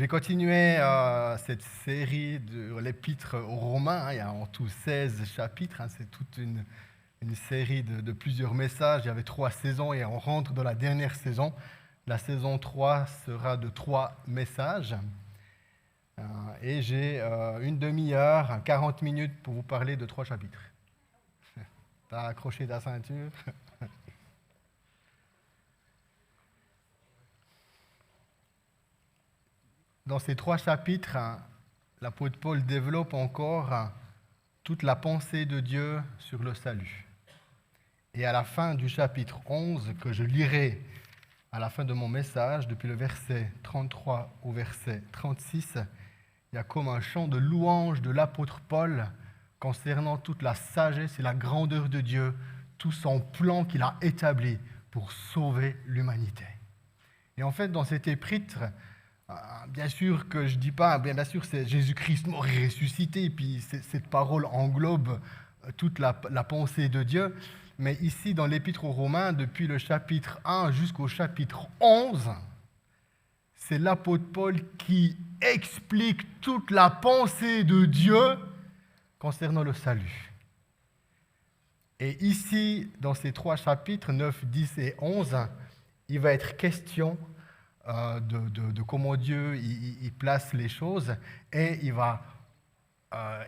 vais continuer cette série de l'Épître aux Romains. Il y a en tout 16 chapitres. C'est toute une série de plusieurs messages. Il y avait 3 saisons et on rentre dans la dernière saison. La saison 3 sera de 3 messages. Et j'ai une demi-heure, 40 minutes pour vous parler de 3 chapitres. T'as accroché ta ceinture? Dans ces 3 chapitres, l'apôtre Paul développe encore toute la pensée de Dieu sur le salut. Et à la fin du chapitre 11, que je lirai à la fin de mon message, depuis le verset 33 au verset 36, il y a comme un chant de louange de l'apôtre Paul concernant toute la sagesse et la grandeur de Dieu, tout son plan qu'il a établi pour sauver l'humanité. Et en fait, dans cet épître, bien sûr que je ne dis pas, bien sûr c'est Jésus-Christ mort et ressuscité, et puis cette parole englobe toute la pensée de Dieu, mais ici dans l'Épître aux Romains, depuis le chapitre 1 jusqu'au chapitre 11, c'est l'apôtre Paul qui explique toute la pensée de Dieu concernant le salut. Et ici, dans ces 3 chapitres, 9, 10 et 11, il va être question de comment Dieu il place les choses, et il va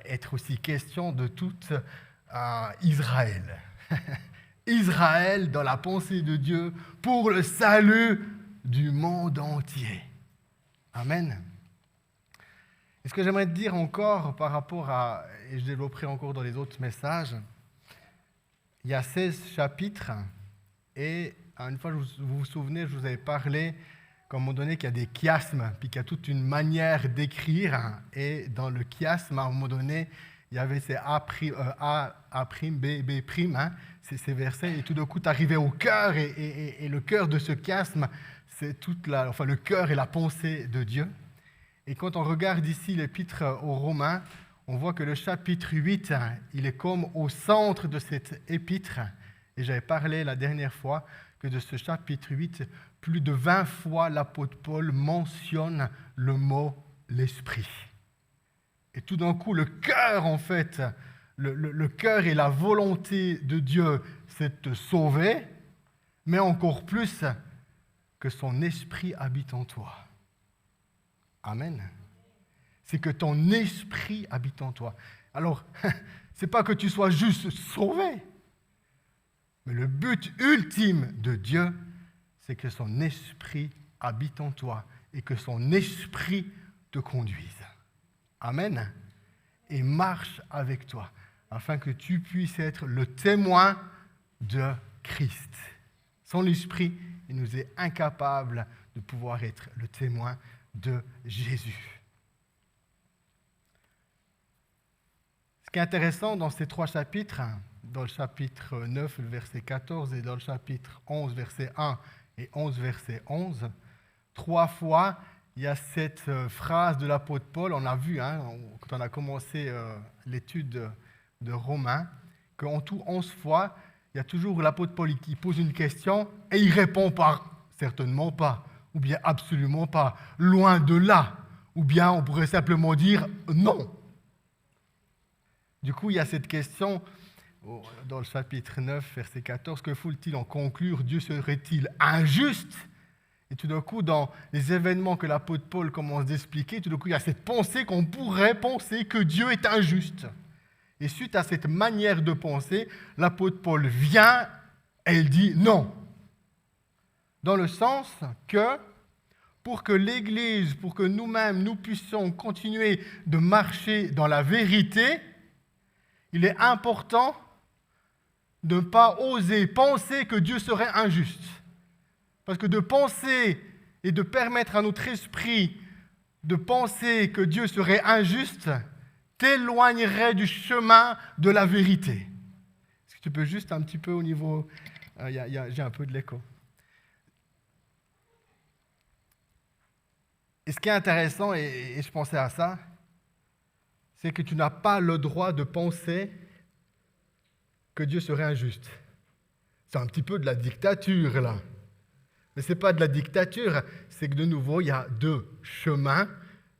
être aussi question de tout Israël. Israël dans la pensée de Dieu pour le salut du monde entier. Amen. Et ce que j'aimerais te dire encore par rapport à, et je développerai encore dans les autres messages, il y a 16 chapitres, et une fois, vous vous souvenez, je vous avais parlé qu'à un moment donné, qu'il y a des chiasmes, puis qu'il y a toute une manière d'écrire, et dans le chiasme, à un moment donné, il y avait ces A', B', B', ces versets, et tout d'un coup, tu arrivais au cœur, et le cœur de ce chiasme, c'est le cœur et la pensée de Dieu. Et quand on regarde ici l'Épître aux Romains, on voit que le chapitre 8, il est comme au centre de cet épître, et j'avais parlé la dernière fois que de ce chapitre 8, plus de 20 fois l'apôtre Paul mentionne le mot « l'esprit ». Et tout d'un coup, le cœur, en fait, le cœur et la volonté de Dieu, c'est de te sauver, mais encore plus que son esprit habite en toi. Amen. C'est que ton esprit habite en toi. Alors, c'est pas que tu sois juste sauvé, mais le but ultime de Dieu, c'est que son esprit habite en toi et que son esprit te conduise. Amen. Et marche avec toi, afin que tu puisses être le témoin de Christ. Sans l'esprit, il nous est incapable de pouvoir être le témoin de Jésus. Ce qui est intéressant dans ces 3 chapitres, dans le chapitre 9, le verset 14, et dans le chapitre 11, verset 1 et 11, verset 11, 3 fois, il y a cette phrase de l'apôtre Paul, on l'a vu quand on a commencé l'étude de Romains, qu'en tout 11 fois, il y a toujours l'apôtre Paul qui pose une question et il répond par certainement pas, ou bien absolument pas, loin de là, ou bien on pourrait simplement dire non. Du coup, il y a cette question dans le chapitre 9, verset 14, que faut-il en conclure? Dieu serait-il injuste? Et tout d'un coup, dans les événements que l'apôtre Paul commence d'expliquer, tout d'un coup, il y a cette pensée qu'on pourrait penser que Dieu est injuste. Et suite à cette manière de penser, l'apôtre Paul vient et il dit non. Dans le sens que, pour que l'Église, pour que nous-mêmes, nous puissions continuer de marcher dans la vérité, il est important de ne pas oser penser que Dieu serait injuste. Parce que de penser et de permettre à notre esprit de penser que Dieu serait injuste t'éloignerait du chemin de la vérité. Est-ce que tu peux juste un petit peu au niveau... j'ai un peu de l'écho. Et ce qui est intéressant, et je pensais à ça, c'est que tu n'as pas le droit de penser que Dieu serait injuste. C'est un petit peu de la dictature, là. Mais ce n'est pas de la dictature, c'est que de nouveau, il y a 2 chemins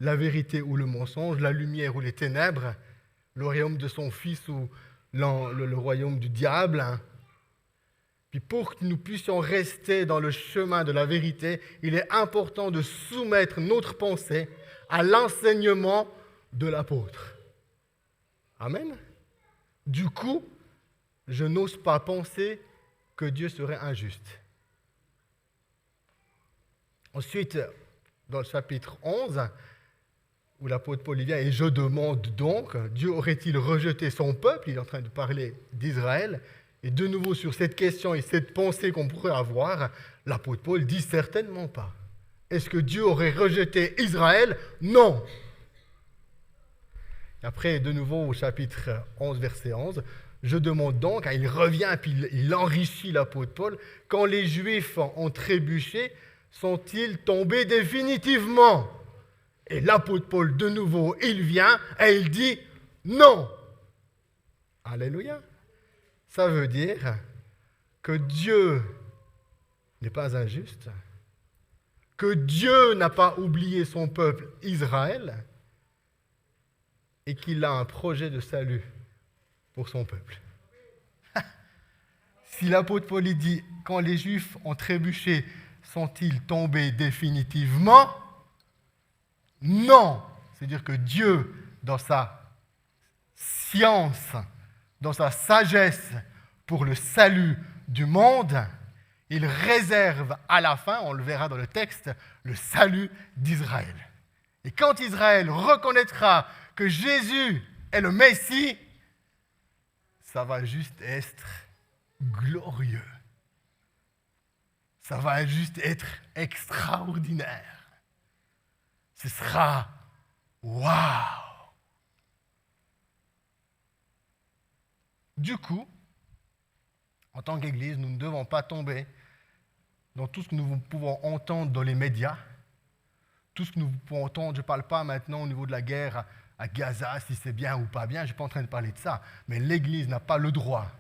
la vérité ou le mensonge, la lumière ou les ténèbres, le royaume de son Fils ou le royaume du diable. Puis pour que nous puissions rester dans le chemin de la vérité, il est important de soumettre notre pensée à l'enseignement de l'apôtre. Amen. Du coup, je n'ose pas penser que Dieu serait injuste. Ensuite, dans le chapitre 11, où l'apôtre Paul vient, et je demande donc, Dieu aurait-il rejeté son peuple? Il est en train de parler d'Israël. Et de nouveau, sur cette question et cette pensée qu'on pourrait avoir, l'apôtre Paul dit certainement pas. Est-ce que Dieu aurait rejeté Israël? Non. Et après, de nouveau, au chapitre 11, verset 11, je demande donc, il revient et puis il enrichit l'apôtre Paul, quand les Juifs ont trébuché, sont-ils tombés définitivement? Et l'apôtre Paul, de nouveau, il vient et il dit non. Alléluia. Ça veut dire que Dieu n'est pas injuste, que Dieu n'a pas oublié son peuple Israël et qu'il a un projet de salut pour son peuple. Si l'apôtre Paul dit « Quand les Juifs ont trébuché, sont-ils tombés définitivement ?» Non. C'est-à-dire que Dieu, dans sa science, dans sa sagesse pour le salut du monde, il réserve à la fin, on le verra dans le texte, le salut d'Israël. Et quand Israël reconnaîtra que Jésus est le Messie, ça va juste être glorieux. Ça va juste être extraordinaire. Ce sera waouh! Du coup, en tant qu'Église, nous ne devons pas tomber dans tout ce que nous pouvons entendre dans les médias, tout ce que nous pouvons entendre. Je ne parle pas maintenant au niveau de la guerre à Gaza, si c'est bien ou pas bien, je ne suis pas en train de parler de ça, mais l'Église n'a pas le droit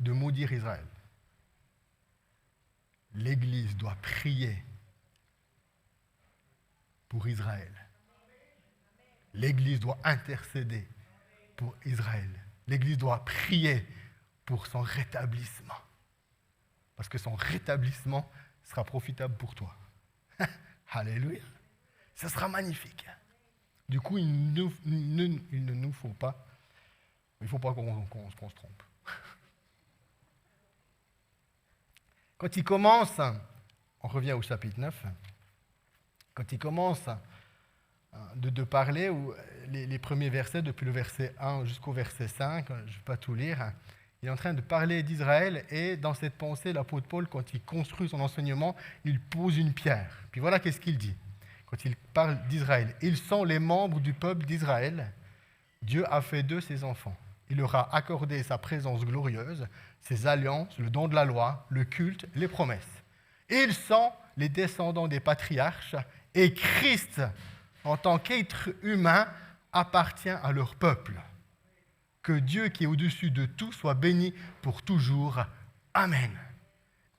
de maudire Israël. L'Église doit prier pour Israël. L'Église doit intercéder pour Israël. L'Église doit prier pour son rétablissement. Parce que son rétablissement sera profitable pour toi. Alléluia. Ce sera magnifique. Du coup, il ne nous faut pas, il ne faut pas qu'on se trompe. Quand il commence, on revient au chapitre 9, quand il commence de parler, les premiers versets, depuis le verset 1 jusqu'au verset 5, je ne vais pas tout lire, il est en train de parler d'Israël et dans cette pensée, l'apôtre Paul, quand il construit son enseignement, il pose une pierre. Puis voilà qu'est-ce qu'il dit quand il parle d'Israël. Ils sont les membres du peuple d'Israël. Dieu a fait d'eux ses enfants. Il leur a accordé sa présence glorieuse, ses alliances, le don de la loi, le culte, les promesses. Ils sont les descendants des patriarches et Christ, en tant qu'être humain, appartient à leur peuple. Que Dieu qui est au-dessus de tout soit béni pour toujours. Amen.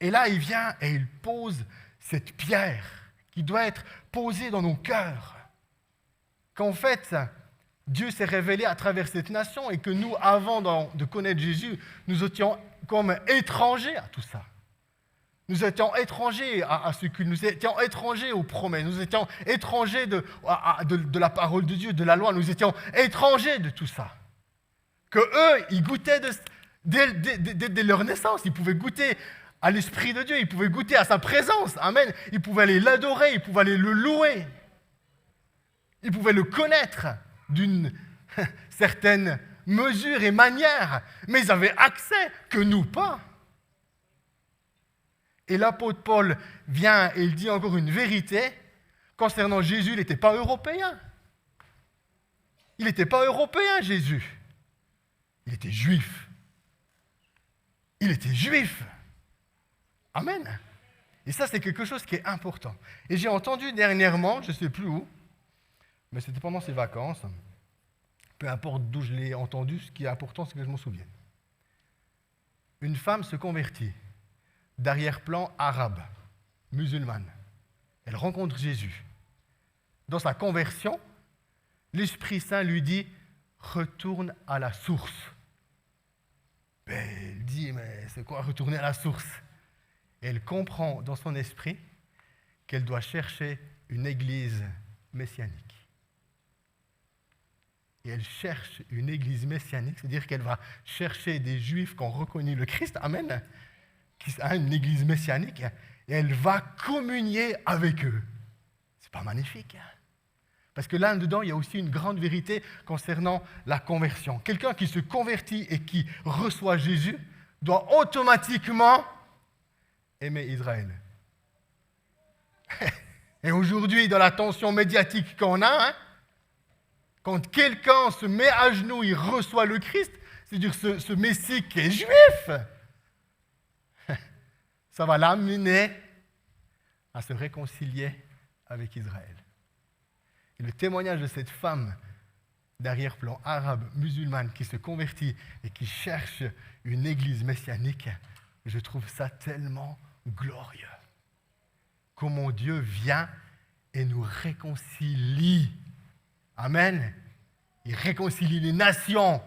Et là, il vient et il pose cette pierre qui doit être posée dans nos cœurs. Qu'en fait, Dieu s'est révélé à travers cette nation et que nous, avant de connaître Jésus, nous étions comme étrangers à tout ça. Nous étions étrangers à ce culte, nous étions étrangers aux promesses, nous étions étrangers de la parole de Dieu, de la loi, nous étions étrangers de tout ça. Que eux, ils goûtaient dès leur naissance, ils pouvaient goûter à l'Esprit de Dieu, ils pouvaient goûter à sa présence, amen. Ils pouvaient aller l'adorer, ils pouvaient aller le louer, ils pouvaient le connaître d'une certaine mesure et manière, mais ils avaient accès, que nous pas. Et l'apôtre Paul vient et il dit encore une vérité concernant Jésus, il n'était pas européen. Il n'était pas européen, Jésus. Il était juif. Il était juif. Amen. Et ça, c'est quelque chose qui est important. Et j'ai entendu dernièrement, je ne sais plus où, mais c'était pendant ces vacances, peu importe d'où je l'ai entendu, ce qui est important, c'est que je m'en souvienne. Une femme se convertit, d'arrière-plan arabe, musulmane. Elle rencontre Jésus. dans sa conversion, l'Esprit Saint lui dit « Retourne à la source ». Elle dit « Mais c'est quoi retourner à la source ?» Et elle comprend dans son esprit qu'elle doit chercher une église messianique. Et elle cherche une église messianique, c'est-à-dire qu'elle va chercher des juifs qui ont reconnu le Christ, amen, qui a une église messianique, et elle va communier avec eux. C'est pas magnifique, hein? Parce que là-dedans, il y a aussi une grande vérité concernant la conversion. Quelqu'un qui se convertit et qui reçoit Jésus doit automatiquement aimer Israël. Et aujourd'hui, dans la tension médiatique qu'on a, hein, quand quelqu'un se met à genoux, il reçoit le Christ, c'est-à-dire ce Messie qui est juif, ça va l'amener à se réconcilier avec Israël. Et le témoignage de cette femme d'arrière-plan arabe, musulmane, qui se convertit et qui cherche une église messianique, je trouve ça tellement glorieux. Comment Dieu vient et nous réconcilie. Amen. Il réconcilie les nations.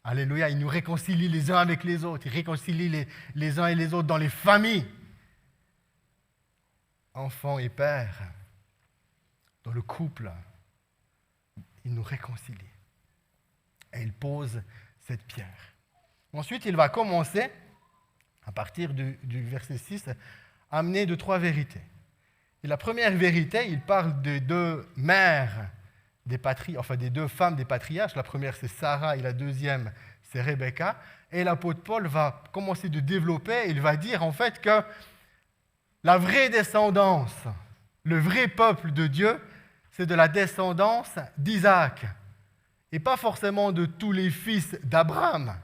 Alléluia. Il nous réconcilie les uns avec les autres. Il réconcilie les uns et les autres dans les familles. Enfants et pères, dans le couple, il nous réconcilie. Et il pose cette pierre. Ensuite, il va commencer, à partir du verset 6, à amener 2-3 vérités. Et la première vérité, il parle des deux mères des deux femmes des patriarches. La première, c'est Sarah, et la deuxième, c'est Rebecca. Et l'apôtre Paul va commencer de développer, il va dire en fait que la vraie descendance, le vrai peuple de Dieu, c'est de la descendance d'Isaac. Et pas forcément de tous les fils d'Abraham,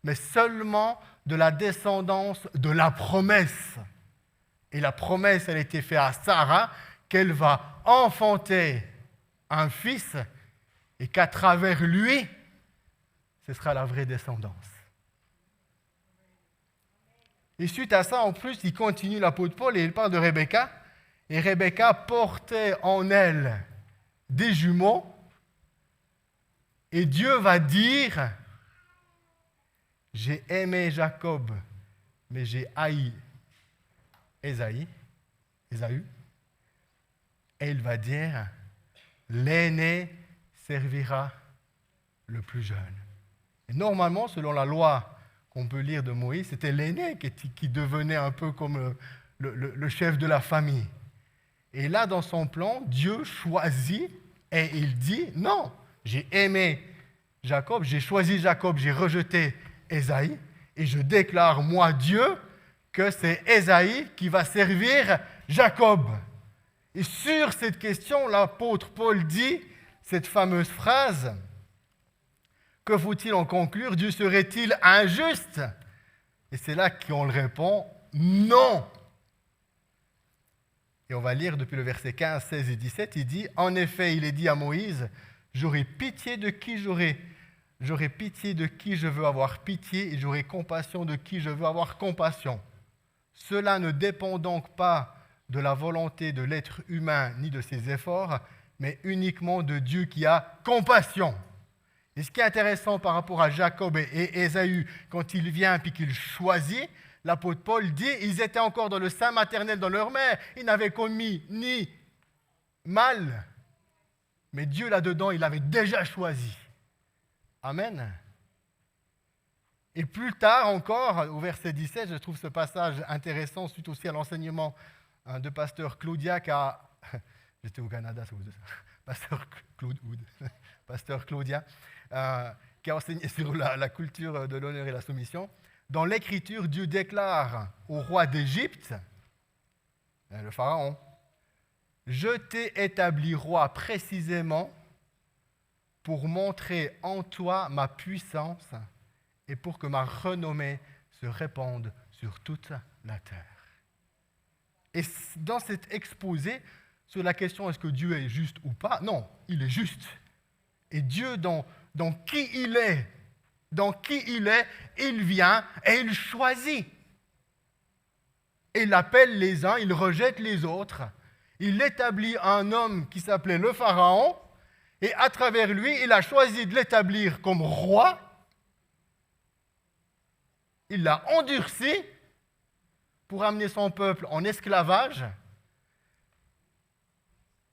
mais seulement de la descendance de la promesse. Et la promesse, elle a été faite à Sarah, qu'elle va enfanter un fils et qu'à travers lui, ce sera la vraie descendance. Et suite à ça, en plus, il continue l'apôtre Paul et il parle de Rebecca. Et Rebecca portait en elle des jumeaux. Et Dieu va dire, j'ai aimé Jacob, mais j'ai haï Ésaü. Et il va dire, l'aîné servira le plus jeune. Et normalement, selon la loi qu'on peut lire de Moïse, c'était l'aîné qui devenait un peu comme le chef de la famille. Et là, dans son plan, Dieu choisit et il dit, non, j'ai aimé Jacob, j'ai choisi Jacob, j'ai rejeté Ésaü, et je déclare, moi, Dieu, que c'est Ésaü qui va servir Jacob. Et sur cette question, l'apôtre Paul dit cette fameuse phrase, que faut-il en conclure? Dieu serait-il injuste? Et c'est là qu'on le répond, non. Et on va lire depuis le verset 15, 16 et 17, il dit, en effet, il est dit à Moïse, j'aurai pitié de qui je veux avoir pitié, et j'aurai compassion de qui je veux avoir compassion. Cela ne dépend donc pas de la volonté de l'être humain ni de ses efforts, mais uniquement de Dieu qui a compassion. Et ce qui est intéressant par rapport à Jacob et Ésaü, quand il vient et qu'il choisit, l'apôtre Paul dit, ils étaient encore dans le sein maternel dans leur mère, ils n'avaient commis ni mal, mais Dieu là-dedans, il avait déjà choisi. Amen. Et plus tard encore, au verset 17, je trouve ce passage intéressant, suite aussi à l'enseignement de pasteur Claudia, j'étais au Canada, pasteur Claudia, qui a enseigné sur la culture de l'honneur et la soumission. Dans l'Écriture, Dieu déclare au roi d'Égypte, le pharaon, « Je t'ai établi roi précisément pour montrer en toi ma puissance et pour que ma renommée se répande sur toute la terre. » Et dans cet exposé, sur la question est-ce que Dieu est juste ou pas, non, il est juste. Et Dieu, dans qui il est, il vient et il choisit. Et il appelle les uns, il rejette les autres. il établit un homme qui s'appelait le Pharaon, et à travers lui, il a choisi de l'établir comme roi. Il l'a endurci pour amener son peuple en esclavage.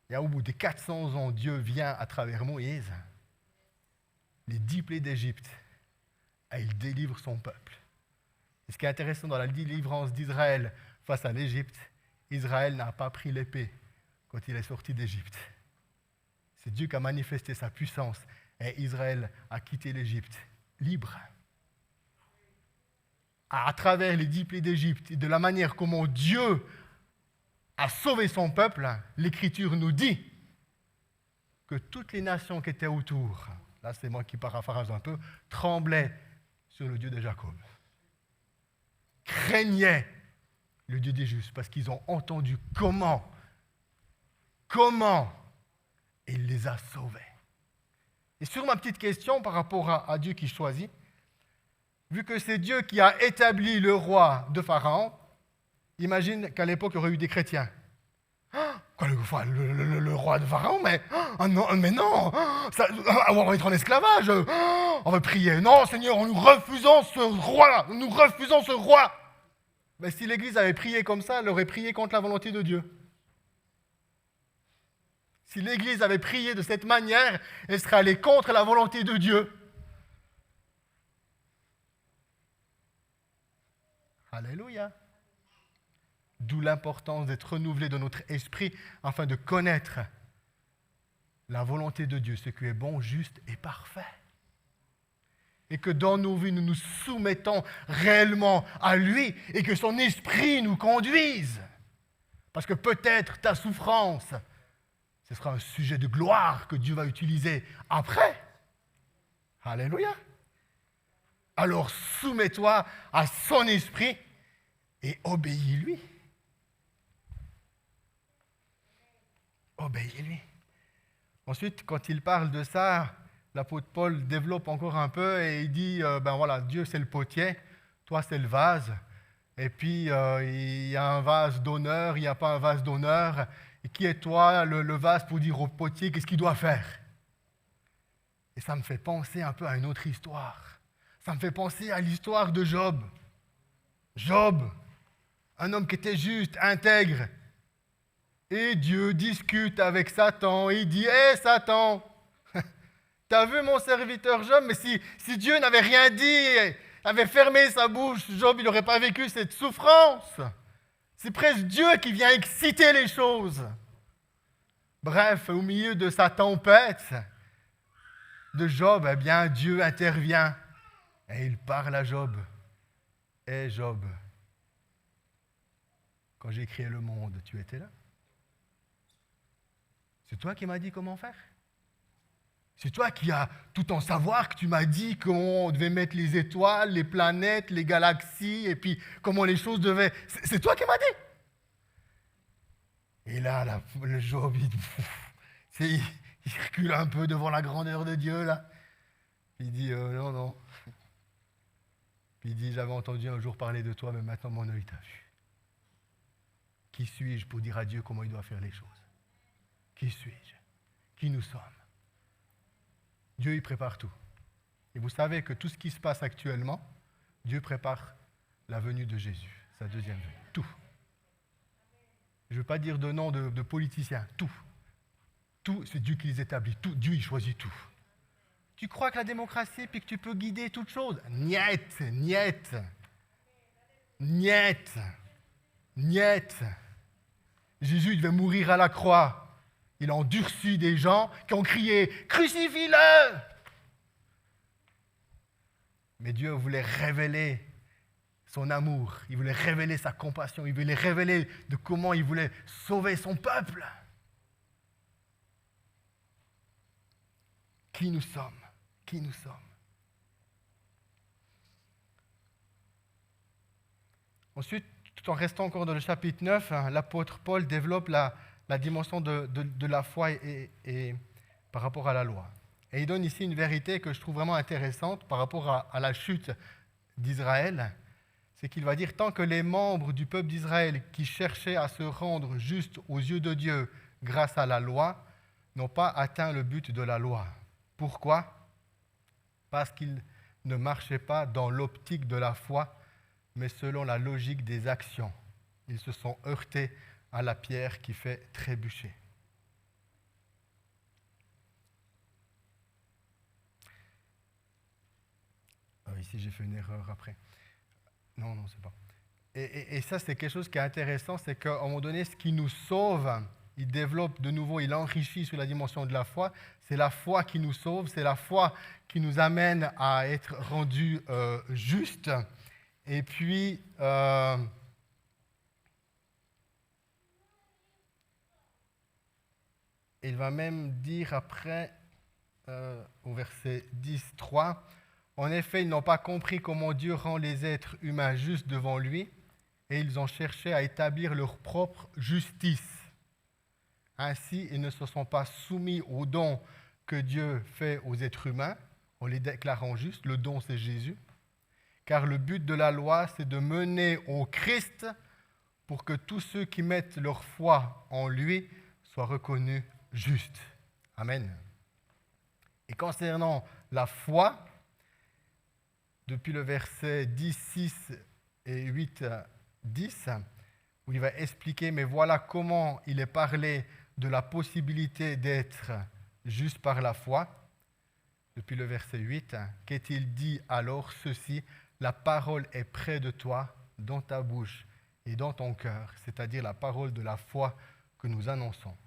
Et au bout des 400 ans, Dieu vient à travers Moïse, les 10 plaies d'Égypte, et il délivre son peuple. Et ce qui est intéressant dans la délivrance d'Israël face à l'Égypte, Israël n'a pas pris l'épée quand il est sorti d'Égypte. C'est Dieu qui a manifesté sa puissance et Israël a quitté l'Égypte libre. À travers les 10 plaies d'Égypte et de la manière comment Dieu a sauvé son peuple, l'Écriture nous dit que toutes les nations qui étaient autour, là c'est moi qui paraphrase un peu, tremblaient sur le Dieu de Jacob. Craignaient le Dieu des justes parce qu'ils ont entendu comment il les a sauvés. Et sur ma petite question par rapport à Dieu qui choisit, vu que c'est Dieu qui a établi le roi de Pharaon, imagine qu'à l'époque, il y aurait eu des chrétiens. Quoi, le roi de Pharaon, mais non, on va être en esclavage, on va prier. Non, Seigneur, nous refusons ce roi. Mais si l'Église avait prié comme ça, elle aurait prié contre la volonté de Dieu. Si l'Église avait prié de cette manière, elle serait allée contre la volonté de Dieu. Alléluia. D'où l'importance d'être renouvelé dans notre esprit afin de connaître la volonté de Dieu, ce qui est bon, juste et parfait. Et que dans nos vies, nous nous soumettons réellement à lui et que son esprit nous conduise. Parce que peut-être ta souffrance, ce sera un sujet de gloire que Dieu va utiliser après. Alléluia. Alors soumets-toi à son esprit et obéis-lui. Obéis-lui. Ensuite, quand il parle de ça, l'apôtre Paul développe encore un peu et il dit, Dieu c'est le potier, toi c'est le vase. Et puis, il y a un vase d'honneur, il n'y a pas un vase d'honneur. Et qui est toi, le vase, pour dire au potier qu'est-ce qu'il doit faire? Et ça me fait penser un peu à une autre histoire. Ça me fait penser à l'histoire de Job. Job, un homme qui était juste, intègre. Et Dieu discute avec Satan. Et il dit, hé Satan, t'as vu mon serviteur Job? Mais si Dieu n'avait rien dit, avait fermé sa bouche, Job, il n'aurait pas vécu cette souffrance. C'est presque Dieu qui vient exciter les choses. Bref, au milieu de sa tempête de Job, eh bien, Dieu intervient et il parle à Job. Hé Job, quand j'ai créé le monde, tu étais là? C'est toi qui m'as dit comment faire? C'est toi qui as tout en savoir, que tu m'as dit comment on devait mettre les étoiles, les planètes, les galaxies, et puis comment les choses devaient... C'est toi qui m'as dit. Et là, le Job, il recule un peu devant la grandeur de Dieu, là. Il dit, non. Puis il dit, j'avais entendu un jour parler de toi, mais maintenant mon œil t'a vu. Qui suis-je pour dire à Dieu comment il doit faire les choses? Qui suis-je? Qui nous sommes? Dieu, il prépare tout. Et vous savez que tout ce qui se passe actuellement, Dieu prépare la venue de Jésus, sa deuxième venue. Tout. Je ne veux pas dire de nom de politiciens. Tout. Tout, c'est Dieu qui les établit. Tout, Dieu, il choisit tout. Tu crois que la démocratie, puis que tu peux guider toute chose? Niet. Jésus, il devait mourir à la croix. Il a endurci des gens qui ont crié « Crucifie-le !» Mais Dieu voulait révéler son amour, il voulait révéler sa compassion, il voulait révéler de comment il voulait sauver son peuple. Qui nous sommes? Ensuite, tout en restant encore dans le chapitre 9, l'apôtre Paul développe la dimension de la foi et par rapport à la loi. Et il donne ici une vérité que je trouve vraiment intéressante par rapport à la chute d'Israël. c'est qu'il va dire, tant que les membres du peuple d'Israël qui cherchaient à se rendre justes aux yeux de Dieu grâce à la loi, n'ont pas atteint le but de la loi. Pourquoi ? Parce qu'ils ne marchaient pas dans l'optique de la foi, mais selon la logique des actions. Ils se sont heurtés à la pierre qui fait trébucher. Ici, j'ai fait une erreur après. Non, c'est pas. Et ça, c'est quelque chose qui est intéressant, c'est qu'à un moment donné, ce qui nous sauve, il développe de nouveau, il enrichit sur la dimension de la foi. C'est la foi qui nous sauve, c'est la foi qui nous amène à être rendus justes. Et puis, il va même dire après, au verset 10:3, « En effet, ils n'ont pas compris comment Dieu rend les êtres humains justes devant lui, et ils ont cherché à établir leur propre justice. Ainsi, ils ne se sont pas soumis au don que Dieu fait aux êtres humains, en les déclarant justes. Le don, c'est Jésus. Car le but de la loi, c'est de mener au Christ pour que tous ceux qui mettent leur foi en lui soient reconnus justes. » Amen. Et concernant la foi, depuis le verset 10, 6 et 8, 10, où il va expliquer, mais voilà comment il est parlé de la possibilité d'être juste par la foi. Depuis le verset 8, qu'est-il dit alors ceci ? La parole est près de toi, dans ta bouche et dans ton cœur, c'est-à-dire la parole de la foi que nous annonçons.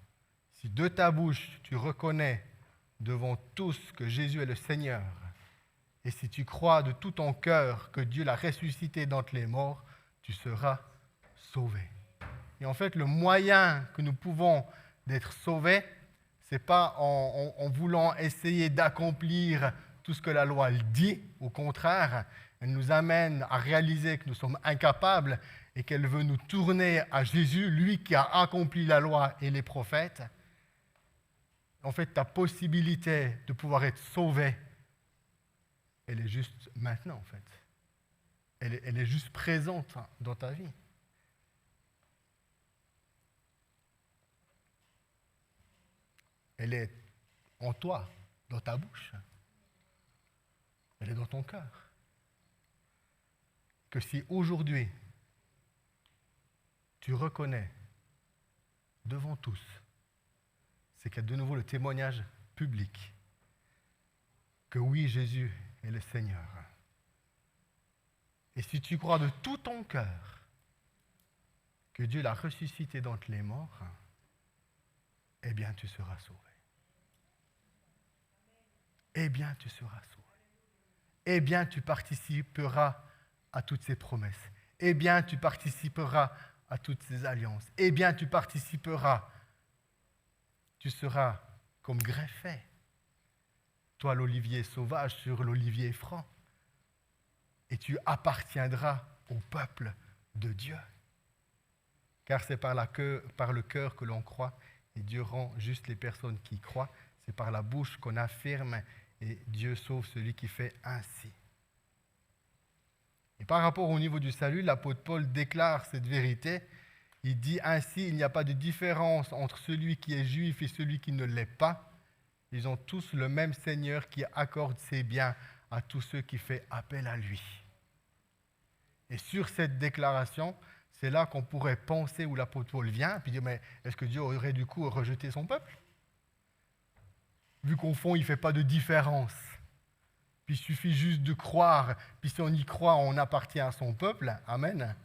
Si de ta bouche tu reconnais devant tous que Jésus est le Seigneur, et si tu crois de tout ton cœur que Dieu l'a ressuscité d'entre les morts, tu seras sauvé. Et en fait, le moyen que nous pouvons d'être sauvés, ce n'est pas en voulant essayer d'accomplir tout ce que la loi dit. Au contraire, elle nous amène à réaliser que nous sommes incapables et qu'elle veut nous tourner à Jésus, lui qui a accompli la loi et les prophètes. En fait, ta possibilité de pouvoir être sauvé, elle est juste maintenant, en fait. Elle est juste présente dans ta vie. Elle est en toi, dans ta bouche. Elle est dans ton cœur. Que si aujourd'hui, tu reconnais devant tous, c'est qu'il y a de nouveau le témoignage public que oui, Jésus est le Seigneur. Et si tu crois de tout ton cœur que Dieu l'a ressuscité d'entre les morts, eh bien tu seras sauvé. Eh bien tu seras sauvé. Eh bien tu participeras à toutes ces promesses. Eh bien tu participeras à toutes ces alliances. Eh bien tu participeras. Tu seras comme greffé. Toi, l'olivier sauvage sur l'olivier franc. Et tu appartiendras au peuple de Dieu. Car c'est par le cœur que l'on croit, et Dieu rend juste les personnes qui croient. C'est par la bouche qu'on affirme, et Dieu sauve celui qui fait ainsi. Et par rapport au niveau du salut, l'apôtre Paul déclare cette vérité. Il dit ainsi, il n'y a pas de différence entre celui qui est juif et celui qui ne l'est pas. Ils ont tous le même Seigneur qui accorde ses biens à tous ceux qui font appel à lui. Et sur cette déclaration, c'est là qu'on pourrait penser où l'apôtre Paul vient, puis dire, mais est-ce que Dieu aurait du coup rejeté son peuple ? Vu qu'au fond, il ne fait pas de différence. Puis il suffit juste de croire, puis si on y croit, on appartient à son peuple. Amen.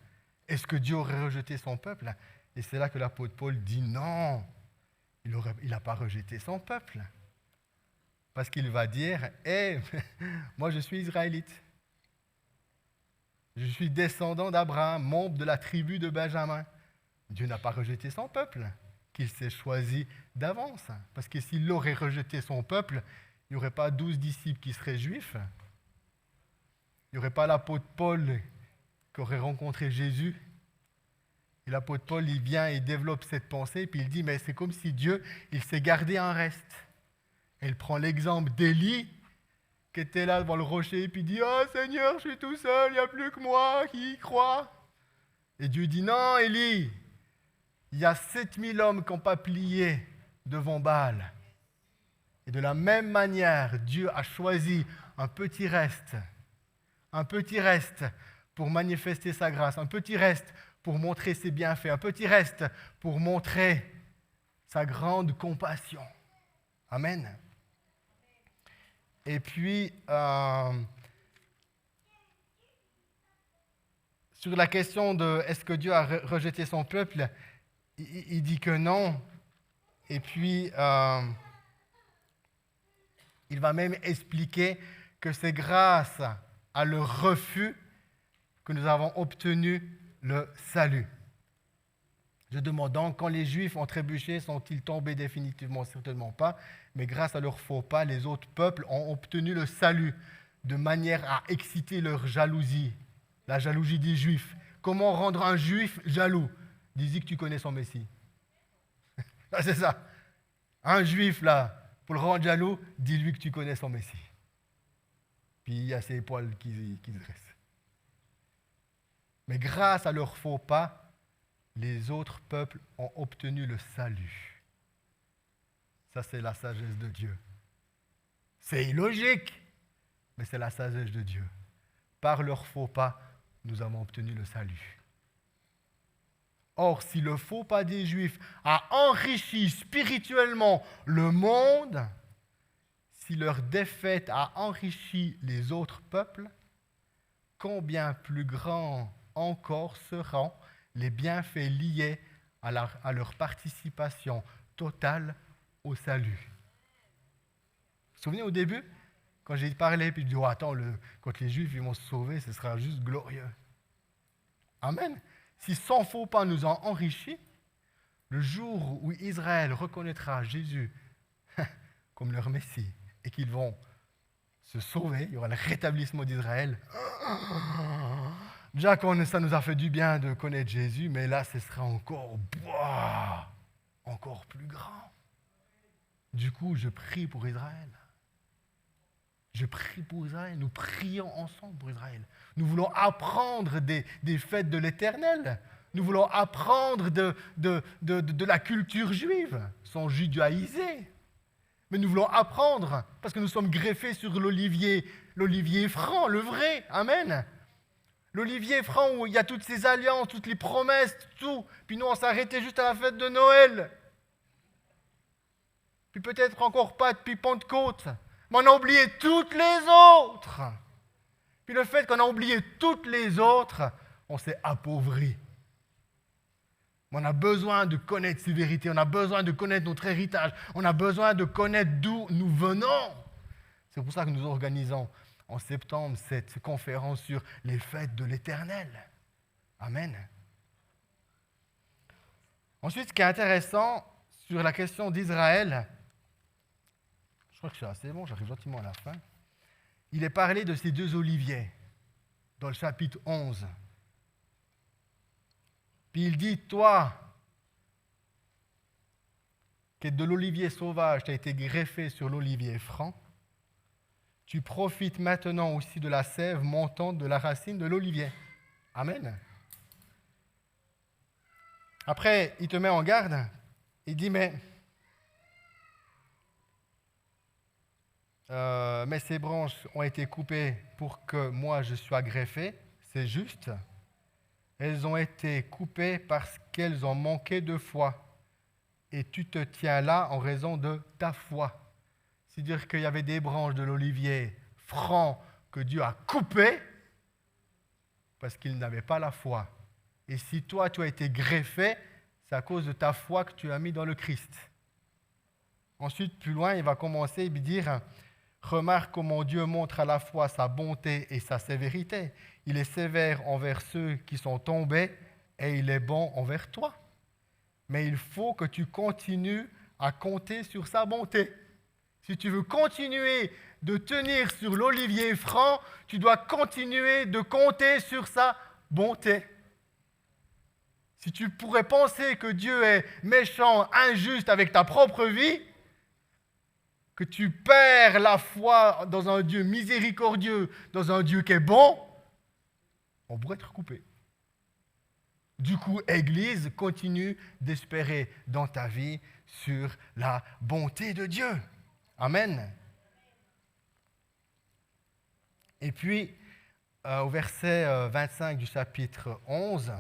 Est-ce que Dieu aurait rejeté son peuple ? Et c'est là que l'apôtre Paul dit non, il n'a pas rejeté son peuple. Parce qu'il va dire, moi je suis israélite. Je suis descendant d'Abraham, membre de la tribu de Benjamin. Dieu n'a pas rejeté son peuple, qu'il s'est choisi d'avance. Parce que s'il aurait rejeté son peuple, il n'y aurait pas 12 disciples qui seraient juifs. Il n'y aurait pas l'apôtre Paul qui aurait rencontré Jésus. Et l'apôtre Paul, il vient et développe cette pensée, puis il dit, mais c'est comme si Dieu, il s'est gardé un reste. Et il prend l'exemple d'Élie, qui était là devant le rocher, puis il dit « Oh Seigneur, je suis tout seul, il n'y a plus que moi qui y croit. » Et Dieu dit « Non, Élie, il y a 7000 hommes qui n'ont pas plié devant Baal. » Et de la même manière, Dieu a choisi un petit reste pour manifester sa grâce, un petit reste pour montrer ses bienfaits, un petit reste pour montrer sa grande compassion. Amen. Et puis, sur la question de est-ce que Dieu a rejeté son peuple, il dit que non. Et puis, il va même expliquer que c'est grâce à leur refus que nous avons obtenu le salut. Je demande donc, quand les Juifs ont trébuché, sont-ils tombés définitivement? Certainement pas. Mais grâce à leurs faux pas, les autres peuples ont obtenu le salut de manière à exciter leur jalousie, la jalousie des Juifs. Comment rendre un Juif jaloux? Dis-y que tu connais son Messie. C'est ça. Un Juif, là, pour le rendre jaloux, dis-lui que tu connais son Messie. Puis il y a ses poils qui se dressent. Mais grâce à leurs faux pas, les autres peuples ont obtenu le salut. Ça, c'est la sagesse de Dieu. C'est illogique, mais c'est la sagesse de Dieu. Par leurs faux pas, nous avons obtenu le salut. Or, si le faux pas des Juifs a enrichi spirituellement le monde, si leur défaite a enrichi les autres peuples, combien plus grands encore seront les bienfaits liés à leur participation totale au salut. Vous vous souvenez au début, quand j'ai parlé, puis je dis, oh, attends, quand les Juifs ils vont se sauver, ce sera juste glorieux. Amen. Si sans faux pas nous ont enrichis, le jour où Israël reconnaîtra Jésus comme leur Messie et qu'ils vont se sauver, il y aura le rétablissement d'Israël. Déjà, ça nous a fait du bien de connaître Jésus, mais là, ce sera encore plus grand. Du coup, je prie pour Israël. Je prie pour Israël. Nous prions ensemble pour Israël. Nous voulons apprendre des fêtes de l'Éternel. Nous voulons apprendre de la culture juive, sans judaïser. Mais nous voulons apprendre, parce que nous sommes greffés sur l'olivier franc, le vrai. Amen. L'olivier franc où il y a toutes ces alliances, toutes les promesses, tout. Puis nous, on s'arrêtait juste à la fête de Noël. Puis peut-être encore pas depuis Pentecôte. Mais on a oublié toutes les autres. Puis le fait qu'on a oublié toutes les autres, on s'est appauvri. Mais on a besoin de connaître ces vérités, on a besoin de connaître notre héritage, on a besoin de connaître d'où nous venons. C'est pour ça que nous organisons en septembre cette conférence sur les fêtes de l'Éternel. Amen. Ensuite, ce qui est intéressant sur la question d'Israël, je crois que c'est assez bon, j'arrive gentiment à la fin. Il est parlé de ces deux oliviers dans le chapitre 11. Puis il dit, toi, qui es de l'olivier sauvage, tu as été greffé sur l'olivier franc, tu profites maintenant aussi de la sève montante de la racine de l'olivier. Amen. Après, il te met en garde, il dit, mais ces branches ont été coupées pour que moi je sois greffé, c'est juste. Elles ont été coupées parce qu'elles ont manqué de foi. Et tu te tiens là en raison de ta foi. C'est-à-dire qu'il y avait des branches de l'olivier franc que Dieu a coupées parce qu'ils n'avaient pas la foi. Et si toi, tu as été greffé, c'est à cause de ta foi que tu as mis dans le Christ. Ensuite, plus loin, il va commencer et dire « Remarque comment Dieu montre à la fois sa bonté et sa sévérité. Il est sévère envers ceux qui sont tombés et il est bon envers toi. Mais il faut que tu continues à compter sur sa bonté. Si tu veux continuer de tenir sur l'olivier franc, tu dois continuer de compter sur sa bonté. Si tu pourrais penser que Dieu est méchant, injuste avec ta propre vie, que tu perds la foi dans un Dieu miséricordieux, dans un Dieu qui est bon, on pourrait te recouper. Du coup, Église, continue d'espérer dans ta vie sur la bonté de Dieu. Amen. Et puis, au verset 25 du chapitre 11,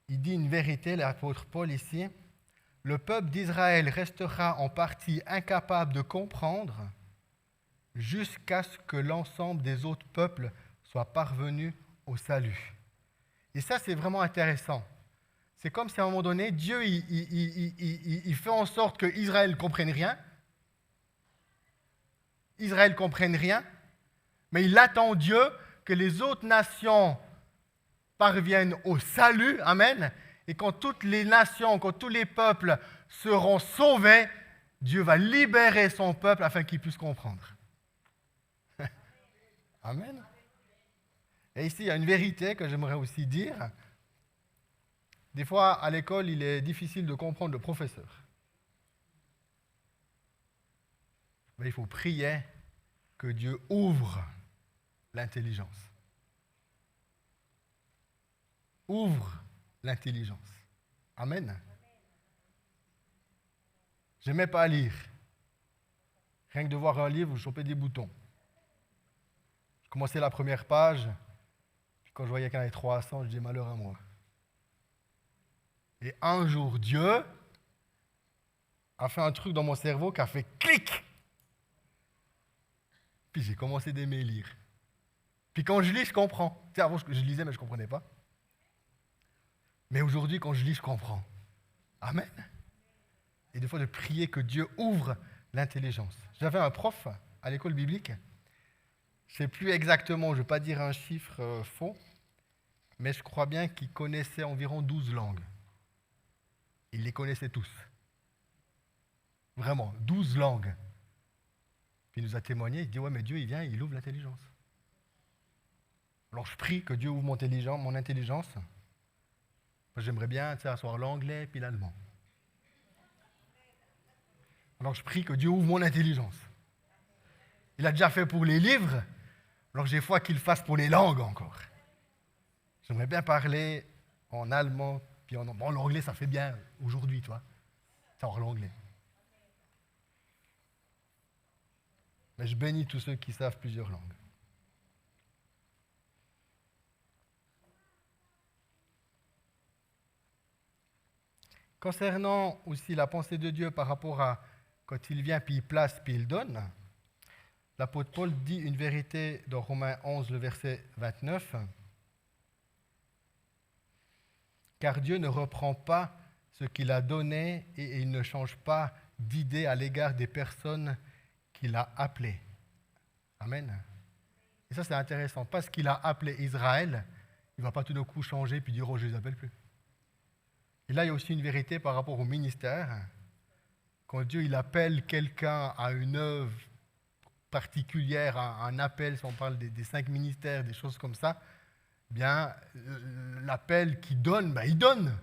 il dit une vérité, l'apôtre Paul ici. Le peuple d'Israël restera en partie incapable de comprendre jusqu'à ce que l'ensemble des autres peuples soient parvenus au salut. Et ça, c'est vraiment intéressant. C'est comme si à un moment donné, Dieu il fait en sorte qu'Israël ne comprenne rien. Israël ne comprenne rien, mais il attend Dieu que les autres nations parviennent au salut. Amen. Et quand toutes les nations, quand tous les peuples seront sauvés, Dieu va libérer son peuple afin qu'il puisse comprendre. Amen. Et ici, il y a une vérité que j'aimerais aussi dire. Des fois, à l'école, il est difficile de comprendre le professeur. Mais il faut prier que Dieu ouvre l'intelligence. Ouvre l'intelligence. Amen. Je n'aimais pas lire. Rien que de voir un livre, je chopais des boutons. Je commençais la première page, puis quand je voyais qu'il y en avait 300, je disais malheur à moi. Et un jour, Dieu a fait un truc dans mon cerveau qui a fait clic. Puis j'ai commencé d'aimer lire. Puis quand je lis, je comprends. Tu sais, avant, je lisais, mais je ne comprenais pas. Mais aujourd'hui, quand je lis, je comprends. Amen. Et des fois, de prier que Dieu ouvre l'intelligence. J'avais un prof à l'école biblique. Je ne sais plus exactement, je ne vais pas dire un chiffre faux, mais je crois bien qu'il connaissait environ 12 langues. Il les connaissait tous. Vraiment, 12 langues. Puis il nous a témoigné, il dit, ouais, mais Dieu, il vient, il ouvre l'intelligence. Alors je prie que Dieu ouvre mon intelligence. J'aimerais bien asseoir l'anglais puis l'allemand. Alors je prie que Dieu ouvre mon intelligence. Il a déjà fait pour les livres, alors j'ai foi qu'il fasse pour les langues encore. J'aimerais bien parler en allemand, puis bon, l'anglais ça fait bien aujourd'hui, toi, savoir l'anglais. Mais je bénis tous ceux qui savent plusieurs langues. Concernant aussi la pensée de Dieu par rapport à quand il vient, puis il place, puis il donne, l'apôtre Paul dit une vérité dans Romains 11, le verset 29. Car Dieu ne reprend pas ce qu'il a donné et il ne change pas d'idée à l'égard des personnes qu'il a appelées. Amen. Et ça, c'est intéressant. Parce qu'il a appelé Israël, il ne va pas tout d'un coup changer puis dire « Oh, je ne les appelle plus ». Et là, il y a aussi une vérité par rapport au ministère. Quand Dieu il appelle quelqu'un à une œuvre particulière, à un appel, si on parle des 5 ministères, des choses comme ça, bien, l'appel qu'il donne, ben, il donne.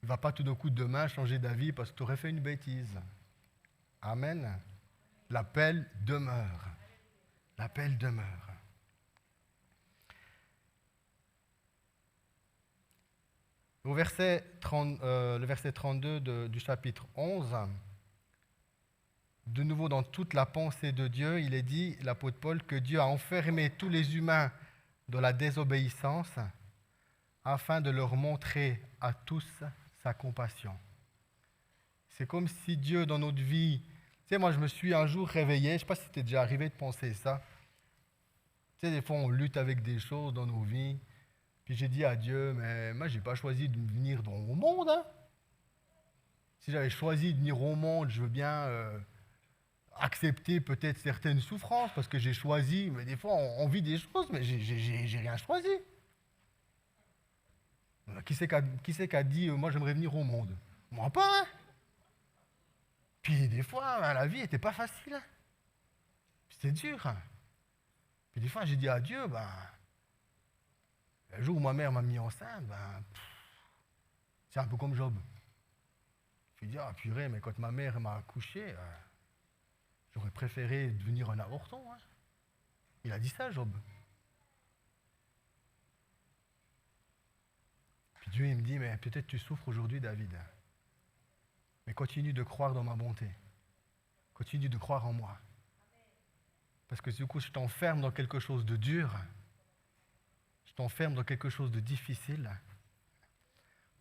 Il ne va pas tout d'un coup demain changer d'avis parce que tu aurais fait une bêtise. Amen. L'appel demeure. L'appel demeure. Au verset 30, le verset 32 du chapitre 11, de nouveau dans toute la pensée de Dieu, il est dit, l'apôtre Paul, que Dieu a enfermé tous les humains dans la désobéissance afin de leur montrer à tous sa compassion. C'est comme si Dieu, dans notre vie, tu sais, moi je me suis un jour réveillé, je ne sais pas si c'était déjà arrivé de penser ça. Tu sais, des fois on lutte avec des choses dans nos vies. Puis j'ai dit à Dieu, mais moi, je n'ai pas choisi de venir au monde. Hein. Si j'avais choisi de venir au monde, je veux bien accepter peut-être certaines souffrances, parce que j'ai choisi, mais des fois, on vit des choses, mais j'ai rien choisi. Qui c'est qui a dit, moi, j'aimerais venir au monde? Moi, pas, hein. Puis des fois, la vie n'était pas facile. Hein. C'était dur. Hein. Puis des fois, j'ai dit à Dieu, le jour où ma mère m'a mis enceinte, c'est un peu comme Job. Je lui dis, ah purée, mais quand ma mère m'a accouché, j'aurais préféré devenir un avorton. Hein. Il a dit ça, Job. Puis Dieu, il me dit, mais peut-être tu souffres aujourd'hui, David. Mais continue de croire dans ma bonté. Continue de croire en moi. Parce que du coup, je t'enferme dans quelque chose de dur. Je t'enferme dans quelque chose de difficile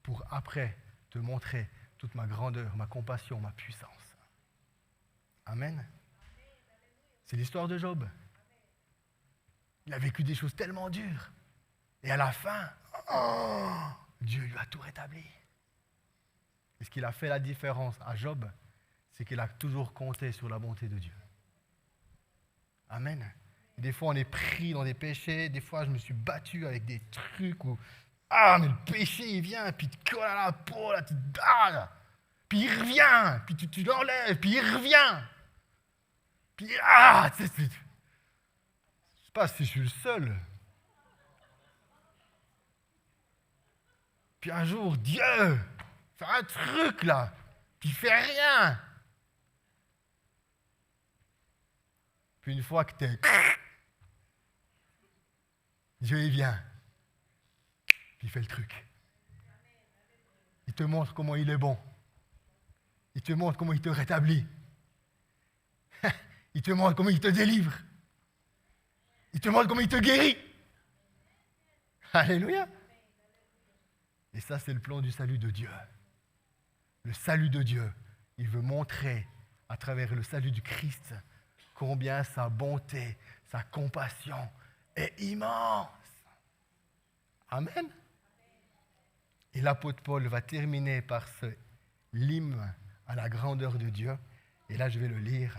pour après te montrer toute ma grandeur, ma compassion, ma puissance. Amen. C'est l'histoire de Job. Il a vécu des choses tellement dures. Et à la fin, Dieu lui a tout rétabli. Et ce qu'il a fait la différence à Job, c'est qu'il a toujours compté sur la bonté de Dieu. Amen. Et des fois, on est pris dans des péchés. Des fois, je me suis battu avec des trucs où, mais le péché, il vient, puis il te colle à la peau, là, puis il revient, puis tu l'enlèves, puis il revient. Puis, je ne sais pas si je suis le seul. Puis un jour, Dieu fait un truc, là, puis il fait rien. Puis une fois que t'es... Dieu, il vient. Puis il fait le truc. Il te montre comment il est bon. Il te montre comment il te rétablit. Il te montre comment il te délivre. Il te montre comment il te guérit. Alléluia. Et ça, c'est le plan du salut de Dieu. Le salut de Dieu, il veut montrer à travers le salut du Christ combien sa bonté, sa compassion est immense. Amen. Et l'apôtre Paul va terminer par ce l'hymne à la grandeur de Dieu. Et là, je vais le lire.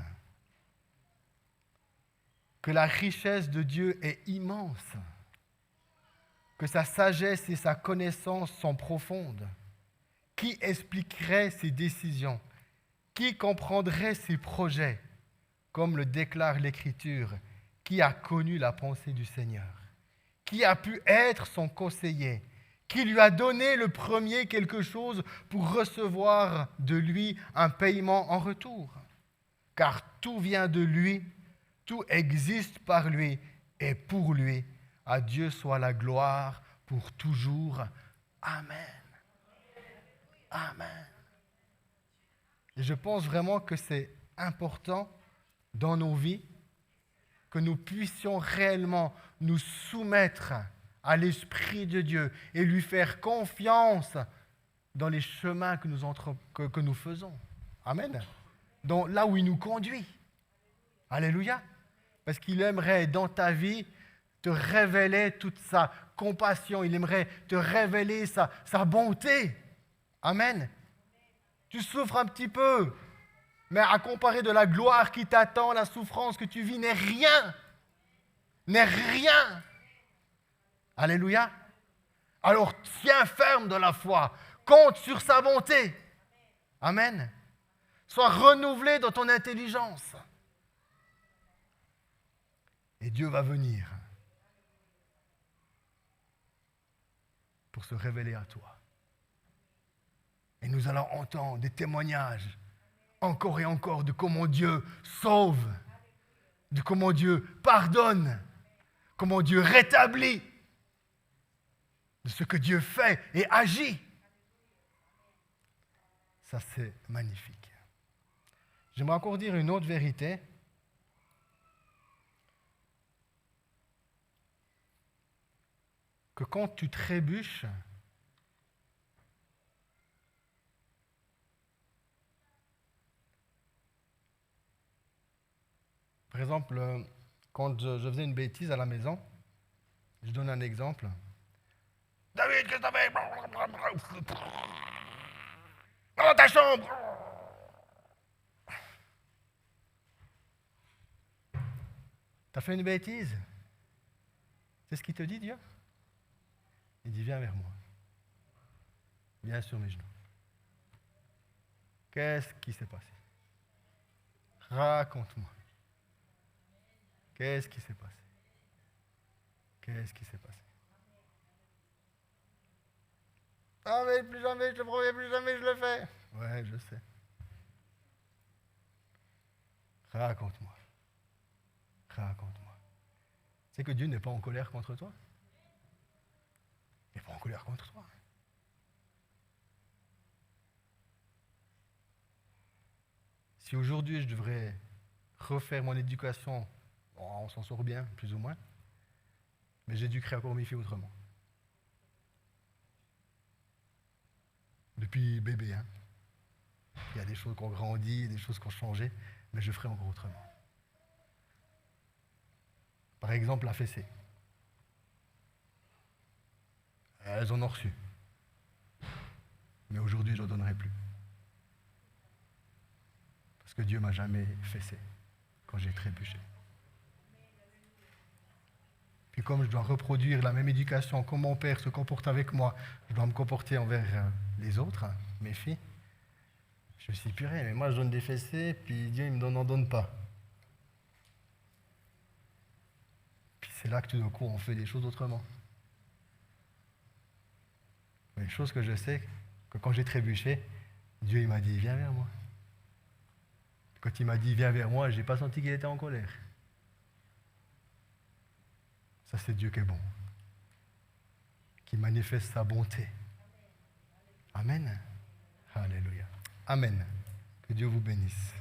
Que la richesse de Dieu est immense, que sa sagesse et sa connaissance sont profondes. Qui expliquerait ses décisions? Qui comprendrait ses projets? Comme le déclare l'Écriture, qui a connu la pensée du Seigneur? Qui a pu être son conseiller? Qui lui a donné le premier quelque chose pour recevoir de lui un paiement en retour? Car tout vient de lui, tout existe par lui et pour lui. À Dieu soit la gloire pour toujours. Amen. Amen. Et je pense vraiment que c'est important dans nos vies que nous puissions réellement nous soumettre à l'Esprit de Dieu et lui faire confiance dans les chemins que nous faisons. Amen. Là où il nous conduit. Alléluia. Parce qu'il aimerait dans ta vie te révéler toute sa compassion. Il aimerait te révéler sa bonté. Amen. Tu souffres un petit peu, mais à comparer de la gloire qui t'attend, la souffrance que tu vis n'est rien. N'est rien. Alléluia. Alors tiens ferme dans la foi. Compte sur sa bonté. Amen. Sois renouvelé dans ton intelligence. Et Dieu va venir pour se révéler à toi. Et nous allons entendre des témoignages encore et encore de comment Dieu sauve, de comment Dieu pardonne, comment Dieu rétablit, de ce que Dieu fait et agit. Ça, c'est magnifique. J'aimerais encore dire une autre vérité. Que quand tu trébuches, par exemple, quand je faisais une bêtise à la maison, je donne un exemple. David, qu'est-ce que t'as fait? Dans ta chambre! T'as fait une bêtise? C'est ce qu'il te dit, Dieu? Il dit, viens vers moi. Viens sur mes genoux. Qu'est-ce qui s'est passé? Raconte-moi. Qu'est-ce qui s'est passé? Qu'est-ce qui s'est passé? Ah mais plus jamais, je le promets, plus jamais je le fais. Ouais, je sais. Raconte-moi. Raconte-moi. C'est que Dieu n'est pas en colère contre toi. Il n'est pas en colère contre toi. Si aujourd'hui je devrais refaire mon éducation, bon, on s'en sort bien, plus ou moins, mais j'éduquerais encore mes filles autrement. Depuis bébé, hein. Il y a des choses qui ont grandi, des choses qui ont changé, mais je ferai encore autrement. Par exemple, la fessée. Elles en ont reçu. Mais aujourd'hui, je n'en donnerai plus. Parce que Dieu m'a jamais fessé quand j'ai trébuché. Puis comme je dois reproduire la même éducation, comme mon père se comporte avec moi, je dois me comporter envers les autres, mes filles. Je me suis dit, purée, mais moi je donne des fessées, puis Dieu il n'en donne pas. Puis c'est là que tout d'un coup on fait des choses autrement. Mais une chose que je sais, que quand j'ai trébuché, Dieu il m'a dit, viens vers moi. Quand il m'a dit, viens vers moi, je n'ai pas senti qu'il était en colère. Ça c'est Dieu qui est bon, qui manifeste sa bonté. Amen. Alléluia. Amen. Que Dieu vous bénisse.